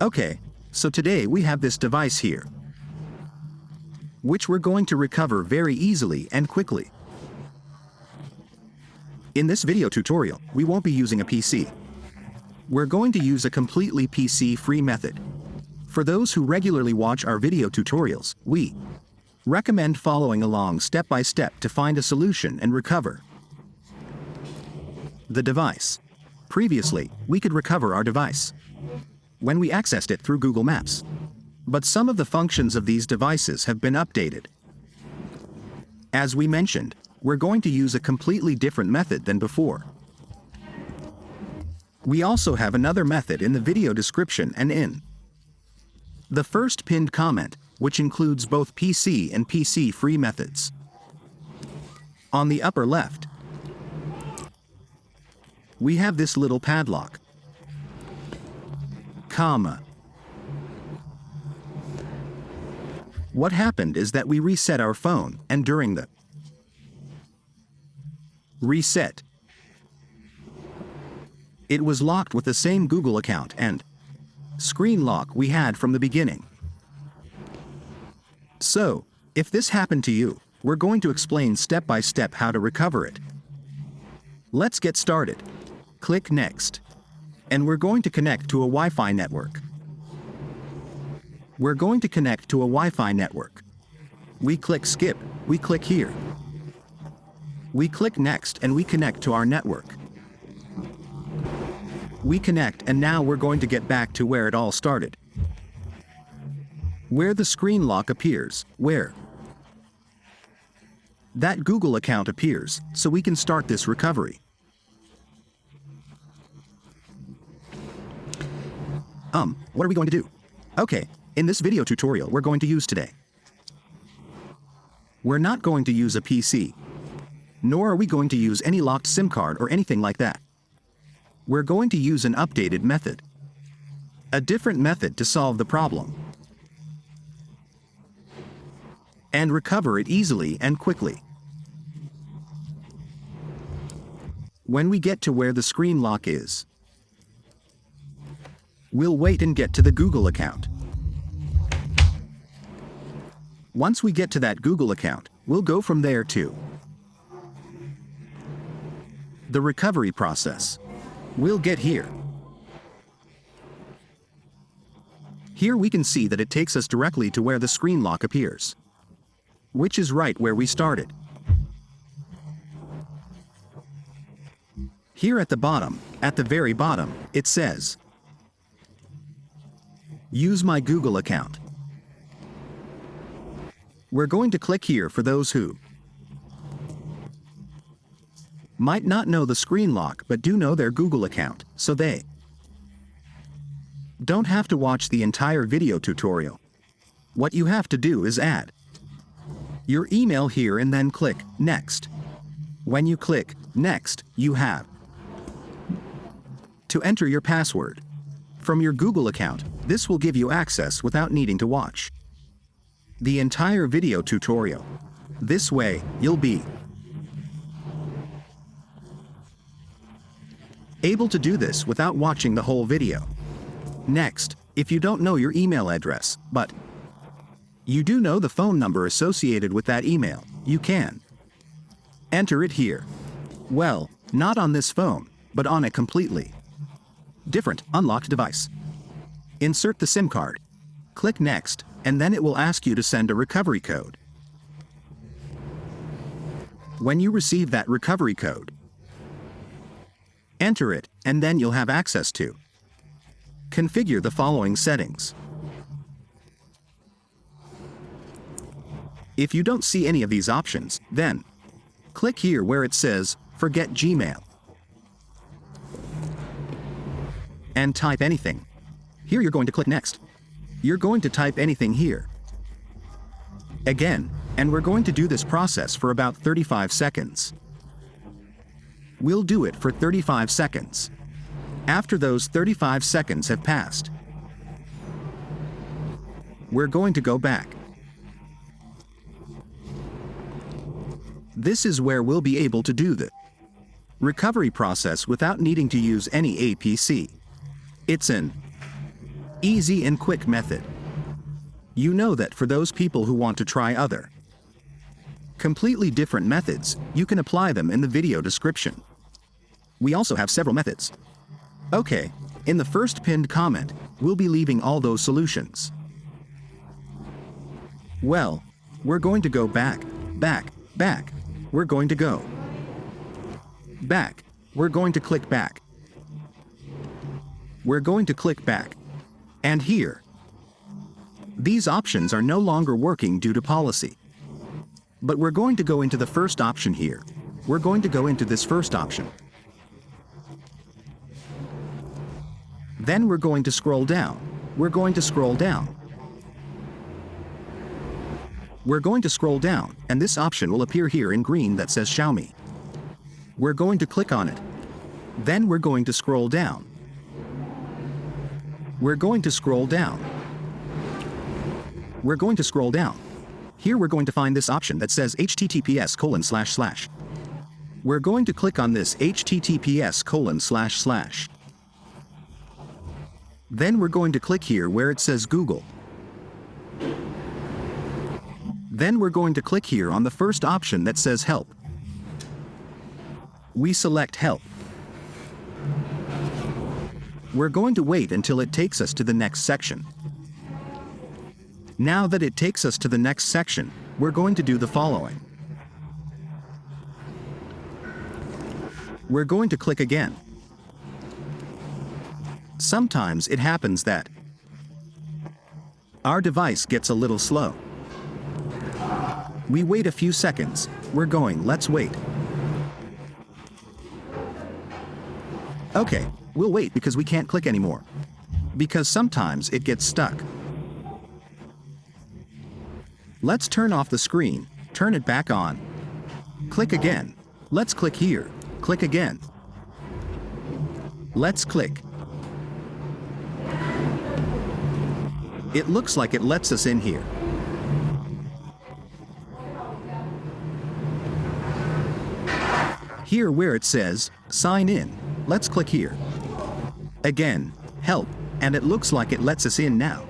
Okay, so today we have this device here, which we're going to recover very easily and quickly. In this video tutorial, we won't be using a PC. We're going to use a completely PC-free method. For those who regularly watch our video tutorials, we recommend following along step by step to find a solution and recover the device. Previously, we could recover our device when we accessed it through Google Maps. But some of the functions of these devices have been updated. As we mentioned, we're going to use a completely different method than before. We also have another method in the video description and in the first pinned comment, which includes both PC and PC-free methods. On the upper left, we have this little padlock, comma. What happened is that we reset our phone, and during the reset, it was locked with the same Google account and screen lock we had from the beginning. So, if this happened to you, we're going to explain step by step how to recover it. Let's get started. Click Next. And we're going to connect to a Wi-Fi network. We're going to connect to a Wi-Fi network. We click Skip, we click here. We click Next and we connect to our network. We connect and now we're going to get back to where it all started. Where the screen lock appears, where that Google account appears, so we can start this recovery. What are we going to do? Okay, in this video tutorial we're going to use today, we're not going to use a PC, nor are we going to use any locked SIM card or anything like that. We're going to use an updated method, a different method to solve the problem, and recover it easily and quickly. When we get to where the screen lock is, we'll wait and get to the Google account. Once we get to that Google account, we'll go from there to the recovery process. We'll get here. Here we can see that it takes us directly to where the screen lock appears, which is right where we started. Here at the bottom, at the very bottom, it says, Use my Google account. We're going to click here for those who might not know the screen lock but do know their Google account, so they don't have to watch the entire video tutorial. What you have to do is add your email here and then click Next. When you click Next, you have to enter your password from your Google account. This will give you access without needing to watch the entire video tutorial. This way, you'll be able to do this without watching the whole video. Next, if you don't know your email address, but you do know the phone number associated with that email, you can enter it here. Well, not on this phone, but on a completely different, unlocked device. Insert the SIM card. Click Next, and then it will ask you to send a recovery code. When you receive that recovery code, enter it, and then you'll have access to configure the following settings. If you don't see any of these options, then click here where it says Forget Gmail and type anything. Here you're going to click Next. You're going to type anything here again, and we're going to do this process for about 35 seconds. We'll do it for 35 seconds. After those 35 seconds have passed, we're going to go back. This is where we'll be able to do the recovery process without needing to use any APC. It's an Easy and quick method. You know that for those people who want to try other completely different methods, you can apply them in the video description. We also have several methods. Okay, in the first pinned comment, we'll be leaving all those solutions. Well, we're going to go back. We're going to go back. We're going to click back. We're going to click back. And here, these options are no longer working due to policy. But we're going to go into the first option here. We're going to go into this first option. Then we're going to scroll down. We're going to scroll down. We're going to scroll down, and this option will appear here in green that says Xiaomi. We're going to click on it. Then we're going to scroll down. We're going to scroll down. We're going to scroll down. Here we're going to find this option that says https://. We're going to click on this https://. Then we're going to click here where it says Google. Then we're going to click here on the first option that says Help. We select Help. We're going to wait until it takes us to the next section. Now that it takes us to the next section, we're going to do the following. We're going to click again. Sometimes it happens that our device gets a little slow. We wait a few seconds. Let's wait. Okay, we'll wait because we can't click anymore. Because sometimes it gets stuck. Let's turn off the screen, turn it back on. Click again. Let's click here. Click again. Let's click. It looks like it lets us in here. Here where it says, Sign in, let's click here. Again, Help, and it looks like it lets us in now.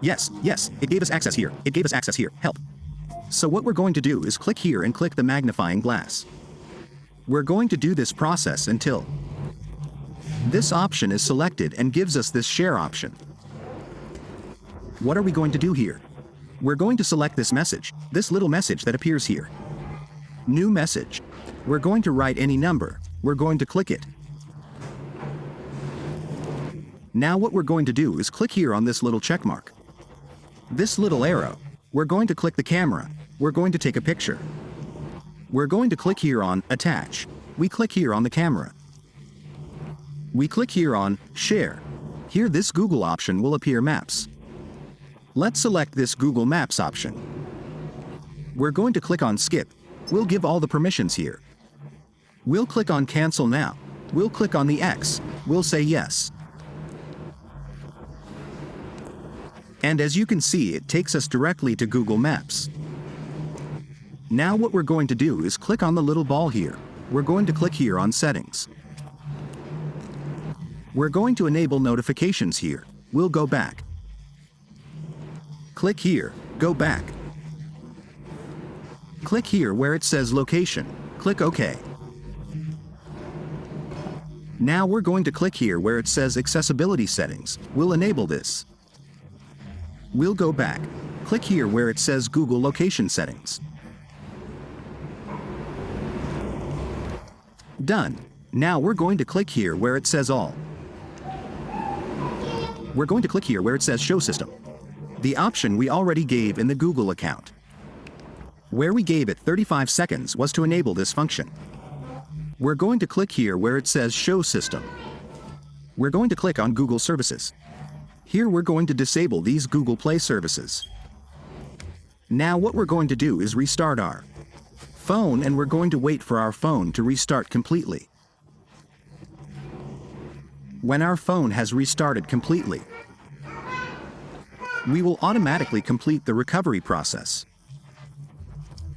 Yes, it gave us access here. It gave us access here. Help. So what we're going to do is click here and click the magnifying glass. We're going to do this process until this option is selected and gives us this share option. What are we going to do here? We're going to select this message, this little message that appears here. New message. We're going to write any number. We're going to click it. Now what we're going to do is click here on this little check mark. This little arrow. We're going to click the camera. We're going to take a picture. We're going to click here on Attach. We click here on the camera. We click here on Share. Here this Google option will appear Maps. Let's select this Google Maps option. We're going to click on Skip. We'll give all the permissions here. We'll click on Cancel Now. We'll click on the X. We'll say Yes. And as you can see, it takes us directly to Google Maps. Now what we're going to do is click on the little ball here. We're going to click here on Settings. We're going to enable notifications here. We'll go back. Click here, go back. Click here where it says Location. Click OK. Now we're going to click here where it says Accessibility Settings. We'll enable this. We'll go back. Click here where it says Google Location Settings. Done. Now we're going to click here where it says All. We're going to click here where it says Show System. The option we already gave in the Google account. Where we gave it 35 seconds was to enable this function. We're going to click here where it says Show System. We're going to click on Google Services. Here we're going to disable these Google Play services. Now what we're going to do is restart our phone, and we're going to wait for our phone to restart completely. When our phone has restarted completely, we will automatically complete the recovery process.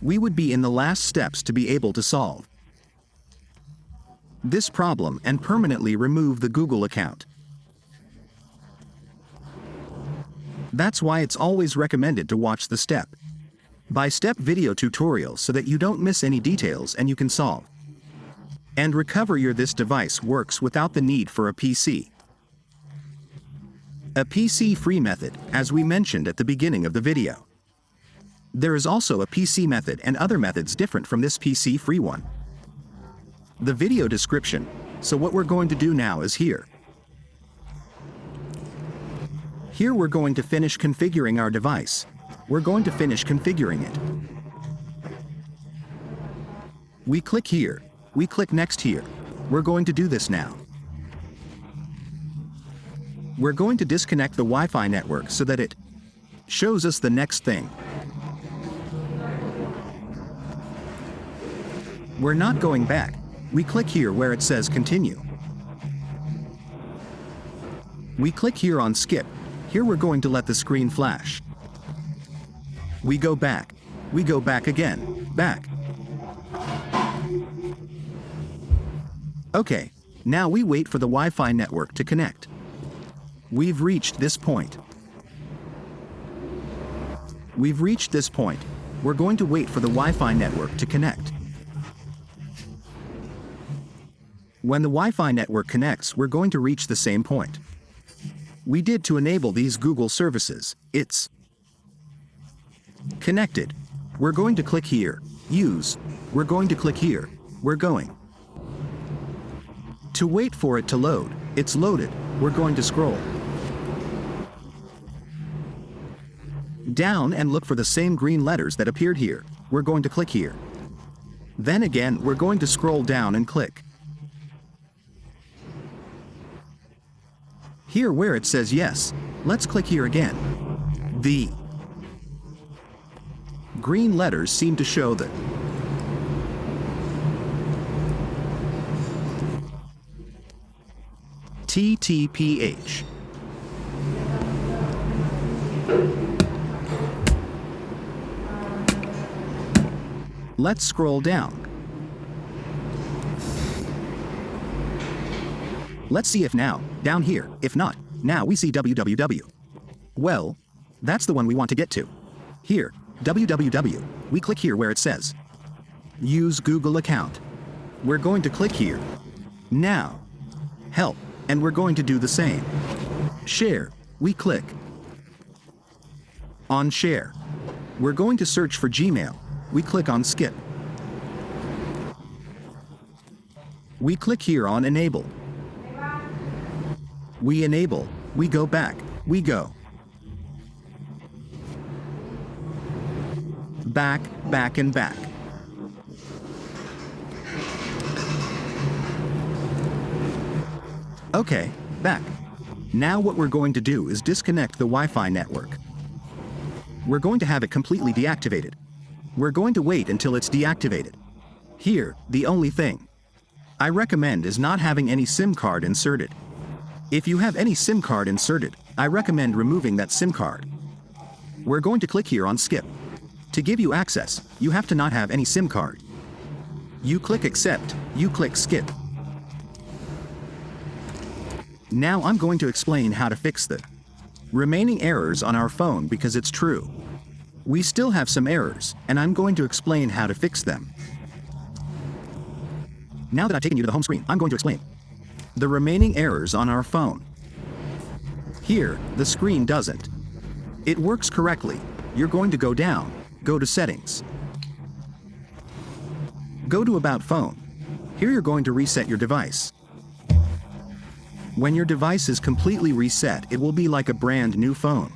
We would be in the last steps to be able to solve this problem and permanently remove the Google account. That's why it's always recommended to watch the step-by-step video tutorial so that you don't miss any details and you can solve and recover this device works without the need for a PC. A PC-free method, as we mentioned at the beginning of the video. There is also a PC method and other methods different from this PC-free one. The video description, so what we're going to do now is here. Here we're going to finish configuring our device. We're going to finish configuring it. We click here. We click next here. We're going to do this now. We're going to disconnect the Wi-Fi network so that it shows us the next thing. We're not going back. We click here where it says continue. We click here on skip. Here we're going to let the screen flash. We go back. We go back again. Back. Okay, now we wait for the Wi-Fi network to connect. We've reached this point. We've reached this point. We're going to wait for the Wi-Fi network to connect. When the Wi-Fi network connects, we're going to reach the same point we did to enable these Google services. It's connected. We're going to click here, use. We're going to click here, we're going to wait for it to load. It's loaded. We're going to scroll down and look for the same green letters that appeared here. We're going to click here. Then again, we're going to scroll down and click here where it says yes. Let's click here again. The green letters seem to show that TTPH. Let's scroll down. Let's see if now, down here, if not, now we see www. Well, that's the one we want to get to. Here, www. We click here where it says use Google account. We're going to click here. Now, help, and we're going to do the same. Share. We click on share. We're going to search for Gmail. We click on skip. We click here on enable. We enable. We go back. We go back, back, and back. Okay, back. Now what we're going to do is disconnect the Wi-Fi network. We're going to have it completely deactivated. We're going to wait until it's deactivated. Here, the only thing I recommend is not having any SIM card inserted. If you have any SIM card inserted, I recommend removing that SIM card. We're going to click here on skip. To give you access, you have to not have any SIM card. You click accept, you click skip. Now I'm going to explain how to fix the remaining errors on our phone because it's true. We still have some errors, and I'm going to explain how to fix them. Now that I've taken you to the home screen, I'm going to explain the remaining errors on our phone. Here, the screen doesn't. It works correctly. You're going to go down, go to settings. Go to about phone. Here you're going to reset your device. When your device is completely reset, it will be like a brand new phone.